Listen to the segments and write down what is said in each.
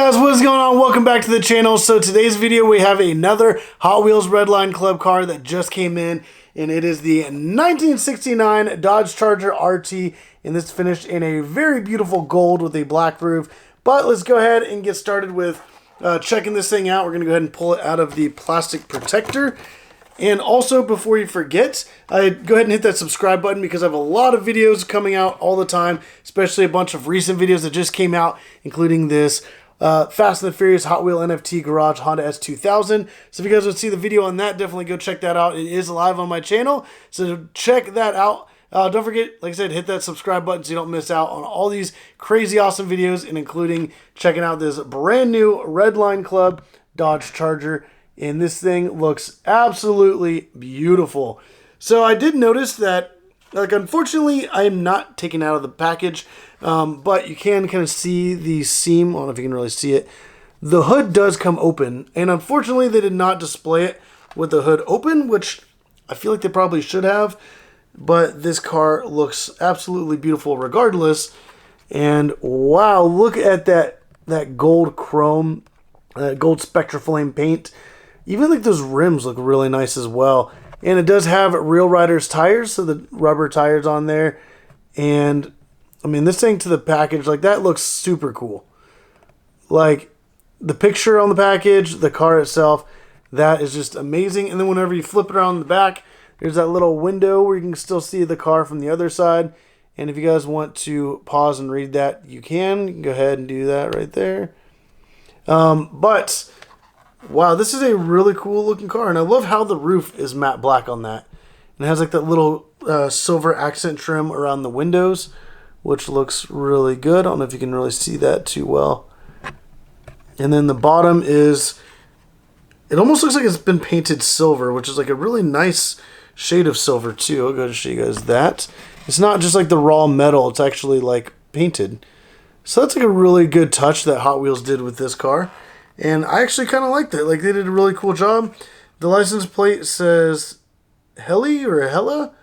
guys, what is going on? Welcome back to the channel. So today's video we have another Hot Wheels Redline Club car that just came in, and it is the 1969 Dodge Charger RT, and this finished in a very beautiful gold with a black roof. But let's go ahead and get started with checking this thing out. We're going to go ahead and pull it out of the plastic protector. And also, before you forget, go ahead and hit that subscribe button because I have a lot of videos coming out all the time, especially a bunch of recent videos that just came out, including this Fast and the Furious Hot Wheel NFT Garage Honda S2000. So if you guys would see the video on that, definitely go check that out. It is live on my channel, so check that out. Don't forget, like I said, hit that subscribe button so you don't miss out on all these crazy awesome videos, and including checking out this brand new Redline Club Dodge Charger. And this thing looks absolutely beautiful. So I did notice that, like, unfortunately, I am not taken out of the package, but you can kind of see the seam. I don't know if you can really see it. The hood does come open, and unfortunately, they did not display it with the hood open, which I feel like they probably should have. But this car looks absolutely beautiful regardless. And wow, look at that gold chrome, gold Spectraflame paint. Even like those rims look really nice as well. And it does have Real Riders tires, so the rubber tires on there. And I mean, this thing to the package, like, that looks super cool. Like, the picture on the package, the car itself, that is just amazing. And then whenever you flip it around the back, there's that little window where you can still see the car from the other side. And if you guys want to pause and read that, you can go ahead and do that right there. But wow, this is a really cool looking car, and I love how the roof is matte black on that. And it has like that little silver accent trim around the windows, which looks really good. I don't know if you can really see that too well. And then the bottom is, it almost looks like it's been painted silver, which is like a really nice shade of silver too. I'll go to show you guys that. It's not just like the raw metal, it's actually like painted. So that's like a really good touch that Hot Wheels did with this car. And I actually kind of liked it. Like, they did a really cool job. The license plate says Helle or Hella,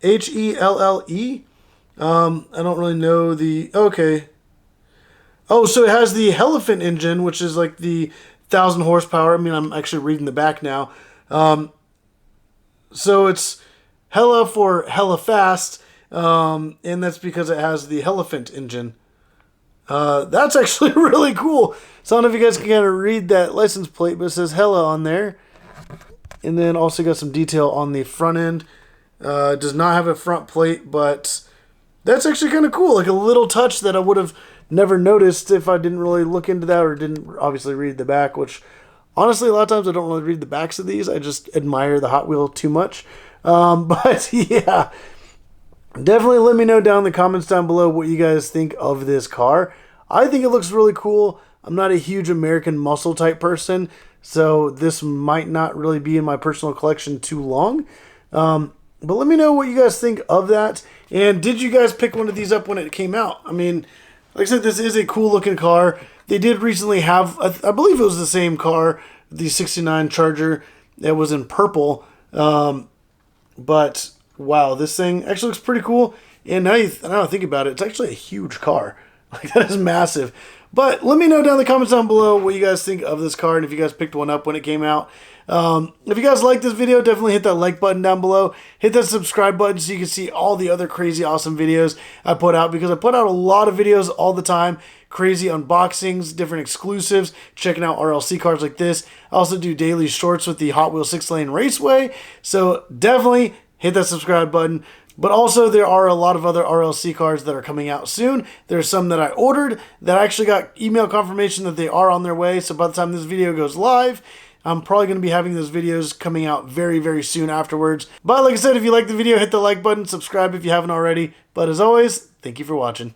H-E-L-L-E. I don't really know the, okay. Oh, so it has the Hellephant engine, which is like the 1,000 horsepower. I mean, I'm actually reading the back now. So it's Hella for Hella Fast, and that's because it has the Hellephant engine. That's actually really cool. So I don't know if you guys can kind of read that license plate, but it says Hella on there. And then also got some detail on the front end. It does not have a front plate, but that's actually kind of cool. Like a little touch that I would have never noticed if I didn't really look into that or didn't obviously read the back, which honestly, a lot of times I don't really read the backs of these. I just admire the Hot Wheel too much. But yeah, definitely let me know down in the comments down below what you guys think of this car. I think it looks really cool. I'm not a huge American muscle type person, so this might not really be in my personal collection too long. But let me know what you guys think of that. And did you guys pick one of these up when it came out? I mean, like I said, this is a cool looking car. They did recently have, I believe it was the same car, the 69 Charger that was in purple. But wow, this thing actually looks pretty cool. And now I think about it, it's actually a huge car. Like, that is massive. But let me know down in the comments down below what you guys think of this car and if you guys picked one up when it came out. If you guys like this video, definitely hit that like button down below. Hit that subscribe button so you can see all the other crazy awesome videos I put out, because I put out a lot of videos all the time. Crazy unboxings, different exclusives, checking out RLC cars like this. I also do daily shorts with the Hot Wheels 6-lane Raceway. So definitely hit that subscribe button. But also, there are a lot of other RLC cars that are coming out soon. There's some that I ordered that I actually got email confirmation that they are on their way. So by the time this video goes live, I'm probably going to be having those videos coming out very, very soon afterwards. But like I said, if you like the video, hit the like button, subscribe if you haven't already. But as always, thank you for watching.